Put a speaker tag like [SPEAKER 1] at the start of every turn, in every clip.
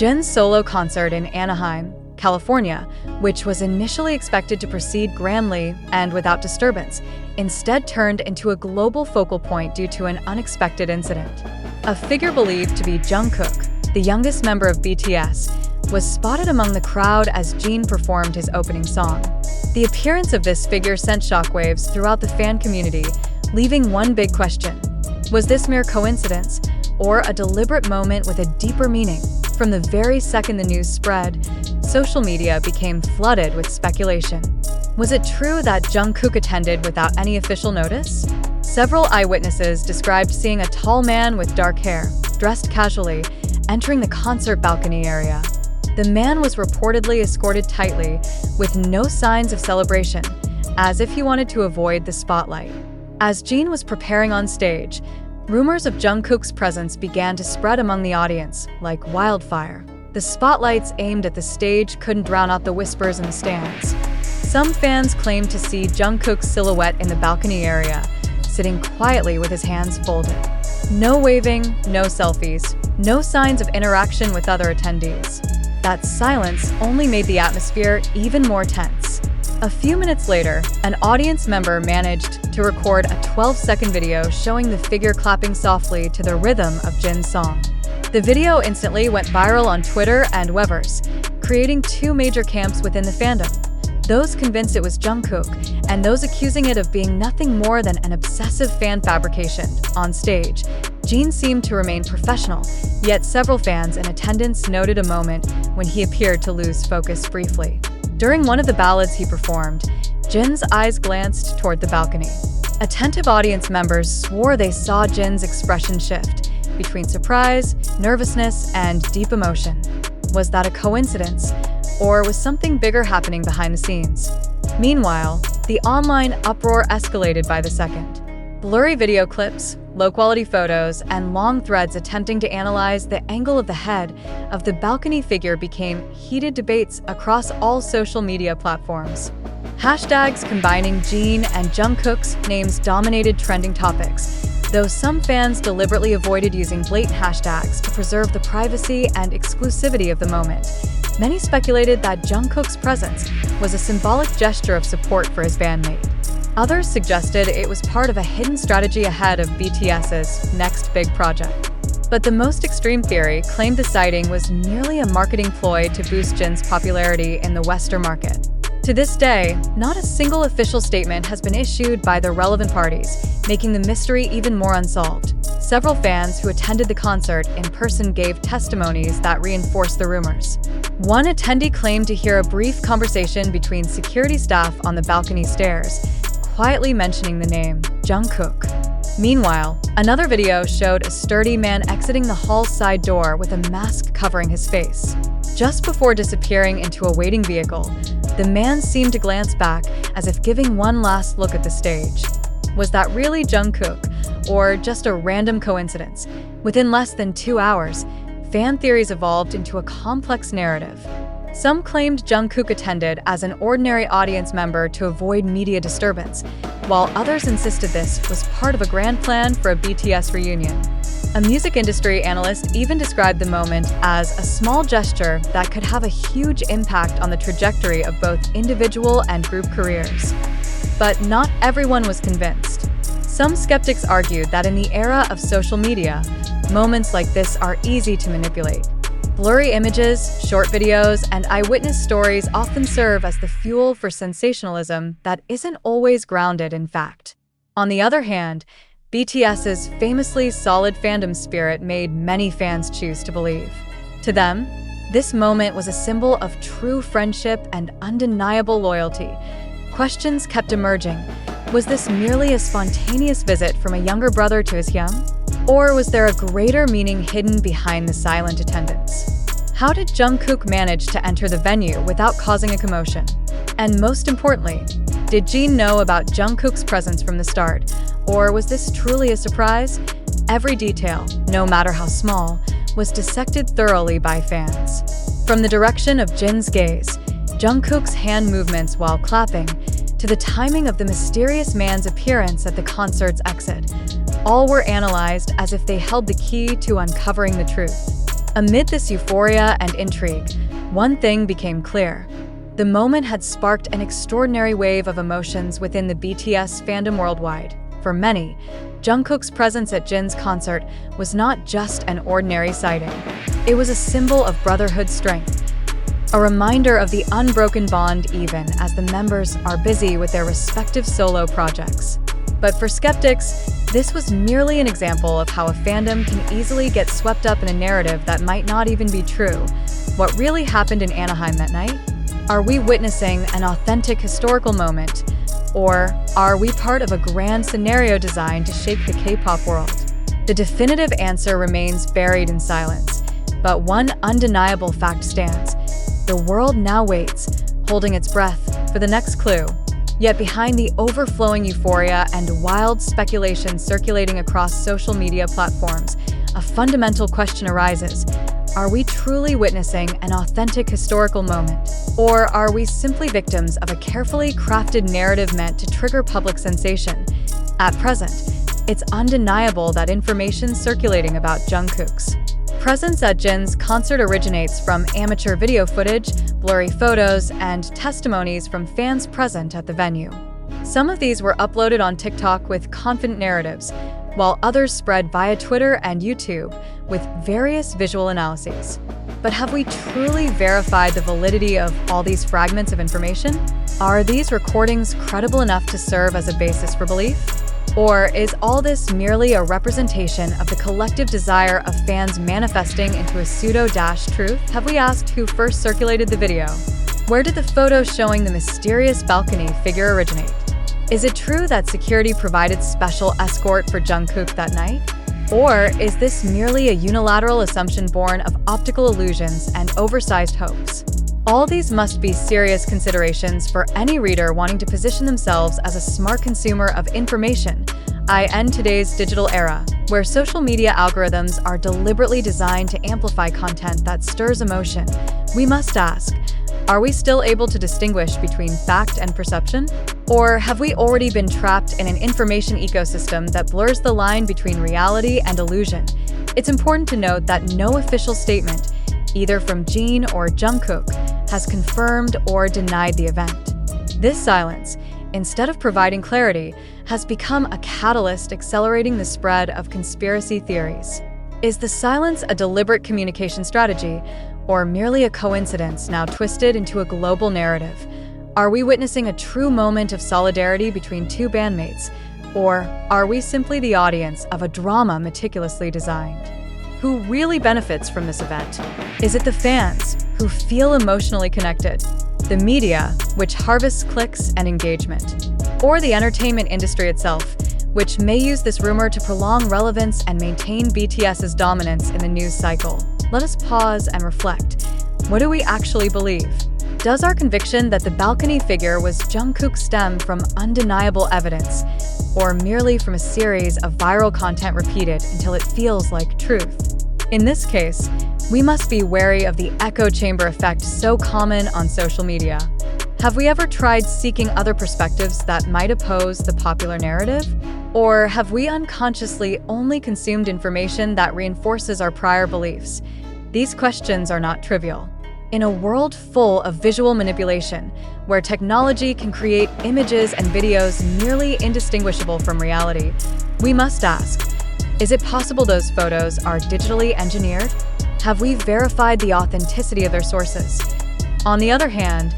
[SPEAKER 1] Jin's solo concert in Anaheim, California, which was initially expected to proceed grandly and without disturbance, instead turned into a global focal point due to an unexpected incident. A figure believed to be Jungkook, the youngest member of BTS, was spotted among the crowd as Jin performed his opening song. The appearance of this figure sent shockwaves throughout the fan community, leaving one big question. Was this mere coincidence, or a deliberate moment with a deeper meaning? From the very second the news spread, social media became flooded with speculation. Was it true that Jungkook attended without any official notice? Several eyewitnesses described seeing a tall man with dark hair, dressed casually, entering the concert balcony area. The man was reportedly escorted tightly, with no signs of celebration, as if he wanted to avoid the spotlight. As Jin was preparing on stage, rumors of Jungkook's presence began to spread among the audience like wildfire. The spotlights aimed at the stage couldn't drown out the whispers in the stands. Some fans claimed to see Jungkook's silhouette in the balcony area, sitting quietly with his hands folded. No waving, no selfies, no signs of interaction with other attendees. That silence only made the atmosphere even more tense. A few minutes later, an audience member managed to record a 12-second video showing the figure clapping softly to the rhythm of Jin's song. The video instantly went viral on Twitter and Weverse, creating two major camps within the fandom. Those convinced it was Jungkook, and those accusing it of being nothing more than an obsessive fan fabrication. On stage, Jin seemed to remain professional, yet several fans in attendance noted a moment when he appeared to lose focus briefly. During one of the ballads he performed, Jin's eyes glanced toward the balcony. Attentive audience members swore they saw Jin's expression shift between surprise, nervousness, and deep emotion. Was that a coincidence, or was something bigger happening behind the scenes? Meanwhile, the online uproar escalated by the second. Blurry video clips, low-quality photos, and long threads attempting to analyze the angle of the head of the balcony figure became heated debates across all social media platforms. Hashtags combining Jin and Jungkook's names dominated trending topics, though some fans deliberately avoided using blatant hashtags to preserve the privacy and exclusivity of the moment. Many speculated that Jungkook's presence was a symbolic gesture of support for his bandmate. Others suggested it was part of a hidden strategy ahead of BTS's next big project. But the most extreme theory claimed the sighting was merely a marketing ploy to boost Jin's popularity in the Western market. To this day, not a single official statement has been issued by the relevant parties, making the mystery even more unsolved. Several fans who attended the concert in person gave testimonies that reinforced the rumors. One attendee claimed to hear a brief conversation between security staff on the balcony stairs, quietly mentioning the name Jungkook. Meanwhile, another video showed a sturdy man exiting the hall's side door with a mask covering his face. Just before disappearing into a waiting vehicle, the man seemed to glance back as if giving one last look at the stage. Was that really Jungkook, or just a random coincidence? Within less than 2 hours, fan theories evolved into a complex narrative. Some claimed Jungkook attended as an ordinary audience member to avoid media disturbance, while others insisted this was part of a grand plan for a BTS reunion. A music industry analyst even described the moment as a small gesture that could have a huge impact on the trajectory of both individual and group careers. But not everyone was convinced. Some skeptics argued that in the era of social media, moments like this are easy to manipulate. Blurry images, short videos, and eyewitness stories often serve as the fuel for sensationalism that isn't always grounded in fact. On the other hand, BTS's famously solid fandom spirit made many fans choose to believe. To them, this moment was a symbol of true friendship and undeniable loyalty. Questions kept emerging. Was this merely a spontaneous visit from a younger brother to his young? Or was there a greater meaning hidden behind the silent attendance? How did Jungkook manage to enter the venue without causing a commotion? And most importantly, did Jin know about Jungkook's presence from the start? Or was this truly a surprise? Every detail, no matter how small, was dissected thoroughly by fans. From the direction of Jin's gaze, Jungkook's hand movements while clapping, to the timing of the mysterious man's appearance at the concert's exit, all were analyzed as if they held the key to uncovering the truth. Amid this euphoria and intrigue, one thing became clear. The moment had sparked an extraordinary wave of emotions within the BTS fandom worldwide. For many, Jungkook's presence at Jin's concert was not just an ordinary sighting. It was a symbol of brotherhood strength, a reminder of the unbroken bond even as the members are busy with their respective solo projects. But for skeptics, this was merely an example of how a fandom can easily get swept up in a narrative that might not even be true. What really happened in Anaheim that night? Are we witnessing an authentic historical moment? Or are we part of a grand scenario designed to shake the K-pop world? The definitive answer remains buried in silence, but one undeniable fact stands. The world now waits, holding its breath for the next clue. Yet behind the overflowing euphoria and wild speculation circulating across social media platforms, a fundamental question arises. Are we truly witnessing an authentic historical moment? Or are we simply victims of a carefully crafted narrative meant to trigger public sensation? At present, it's undeniable that information circulating about Jungkook's presence at Jin's concert originates from amateur video footage, blurry photos, and testimonies from fans present at the venue. Some of these were uploaded on TikTok with confident narratives, while others spread via Twitter and YouTube with various visual analyses. But have we truly verified the validity of all these fragments of information? Are these recordings credible enough to serve as a basis for belief? Or is all this merely a representation of the collective desire of fans manifesting into a pseudo-truth? Have we asked who first circulated the video? Where did the photo showing the mysterious balcony figure originate? Is it true that security provided special escort for Jungkook that night? Or is this merely a unilateral assumption born of optical illusions and oversized hopes? All these must be serious considerations for any reader wanting to position themselves as a smart consumer of information. In today's digital era, where social media algorithms are deliberately designed to amplify content that stirs emotion, we must ask, are we still able to distinguish between fact and perception? Or have we already been trapped in an information ecosystem that blurs the line between reality and illusion? It's important to note that no official statement, either from Jin or Jungkook, has confirmed or denied the event. This silence, instead of providing clarity, has become a catalyst accelerating the spread of conspiracy theories. Is the silence a deliberate communication strategy, or merely a coincidence now twisted into a global narrative? Are we witnessing a true moment of solidarity between two bandmates, or are we simply the audience of a drama meticulously designed? Who really benefits from this event? Is it the fans, who feel emotionally connected, the media, which harvests clicks and engagement, or the entertainment industry itself, which may use this rumor to prolong relevance and maintain BTS's dominance in the news cycle? Let us pause and reflect. What do we actually believe? Does our conviction that the balcony figure was Jungkook stem from undeniable evidence, or merely from a series of viral content repeated until it feels like truth? In this case, we must be wary of the echo chamber effect so common on social media. Have we ever tried seeking other perspectives that might oppose the popular narrative? Or have we unconsciously only consumed information that reinforces our prior beliefs? These questions are not trivial. In a world full of visual manipulation, where technology can create images and videos nearly indistinguishable from reality, we must ask, is it possible those photos are digitally engineered? Have we verified the authenticity of their sources? On the other hand,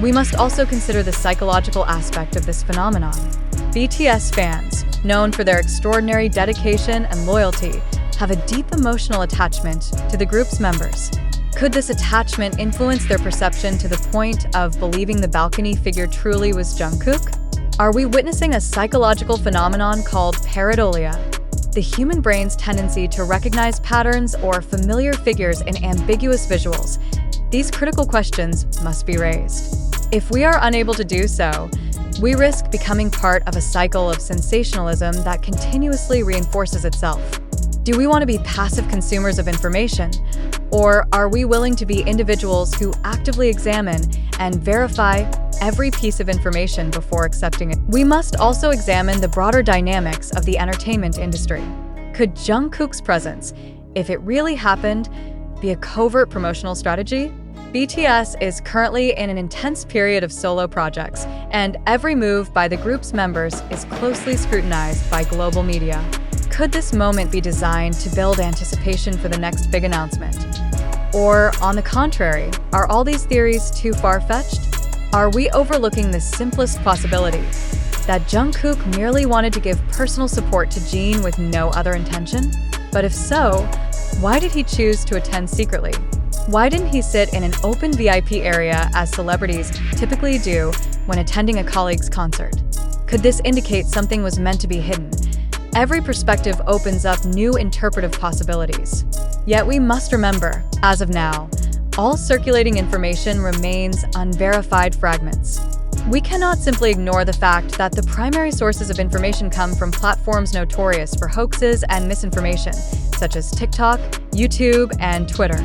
[SPEAKER 1] we must also consider the psychological aspect of this phenomenon. BTS fans, known for their extraordinary dedication and loyalty, have a deep emotional attachment to the group's members. Could this attachment influence their perception to the point of believing the balcony figure truly was Jungkook? Are we witnessing a psychological phenomenon called pareidolia, the human brain's tendency to recognize patterns or familiar figures in ambiguous visuals? These critical questions must be raised. If we are unable to do so, we risk becoming part of a cycle of sensationalism that continuously reinforces itself. Do we want to be passive consumers of information, or are we willing to be individuals who actively examine and verify every piece of information before accepting it? We must also examine the broader dynamics of the entertainment industry. Could Jungkook's presence, if it really happened, be a covert promotional strategy? BTS is currently in an intense period of solo projects, and every move by the group's members is closely scrutinized by global media. Could this moment be designed to build anticipation for the next big announcement? Or, on the contrary, are all these theories too far-fetched? Are we overlooking the simplest possibility, that Jungkook merely wanted to give personal support to Jin with no other intention? But if so, why did he choose to attend secretly? Why didn't he sit in an open VIP area as celebrities typically do when attending a colleague's concert? Could this indicate something was meant to be hidden? Every perspective opens up new interpretive possibilities. Yet we must remember, as of now, all circulating information remains unverified fragments. We cannot simply ignore the fact that the primary sources of information come from platforms notorious for hoaxes and misinformation, such as TikTok, YouTube, and Twitter.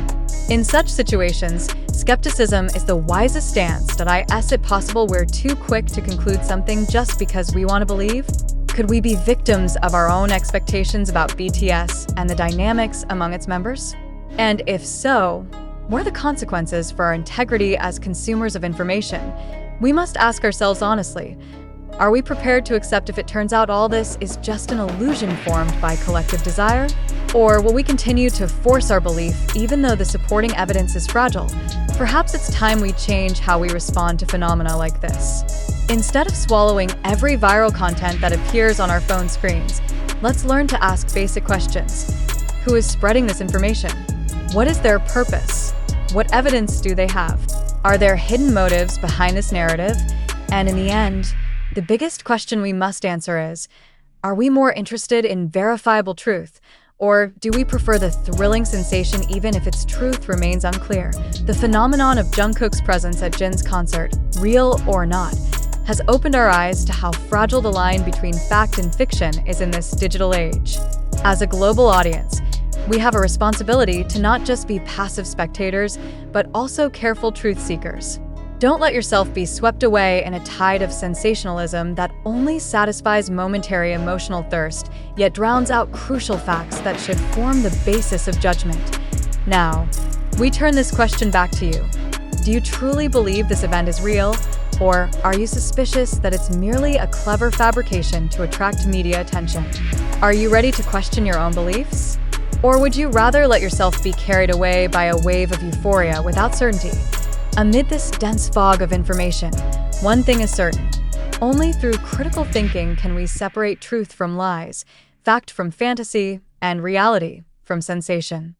[SPEAKER 1] In such situations, skepticism is the wisest stance. Is it possible we're too quick to conclude something just because we want to believe? Could we be victims of our own expectations about BTS and the dynamics among its members? And if so, what are the consequences for our integrity as consumers of information? We must ask ourselves honestly, are we prepared to accept if it turns out all this is just an illusion formed by collective desire? Or will we continue to force our belief even though the supporting evidence is fragile? Perhaps it's time we change how we respond to phenomena like this. Instead of swallowing every viral content that appears on our phone screens, let's learn to ask basic questions. Who is spreading this information? What is their purpose? What evidence do they have? Are there hidden motives behind this narrative? And in the end, the biggest question we must answer is, are we more interested in verifiable truth? Or do we prefer the thrilling sensation even if its truth remains unclear? The phenomenon of Jungkook's presence at Jin's concert, real or not, has opened our eyes to how fragile the line between fact and fiction is in this digital age. As a global audience, we have a responsibility to not just be passive spectators, but also careful truth seekers. Don't let yourself be swept away in a tide of sensationalism that only satisfies momentary emotional thirst, yet drowns out crucial facts that should form the basis of judgment. Now, we turn this question back to you. Do you truly believe this event is real? Or are you suspicious that it's merely a clever fabrication to attract media attention? Are you ready to question your own beliefs? Or would you rather let yourself be carried away by a wave of euphoria without certainty? Amid this dense fog of information, one thing is certain. Only through critical thinking can we separate truth from lies, fact from fantasy, and reality from sensation.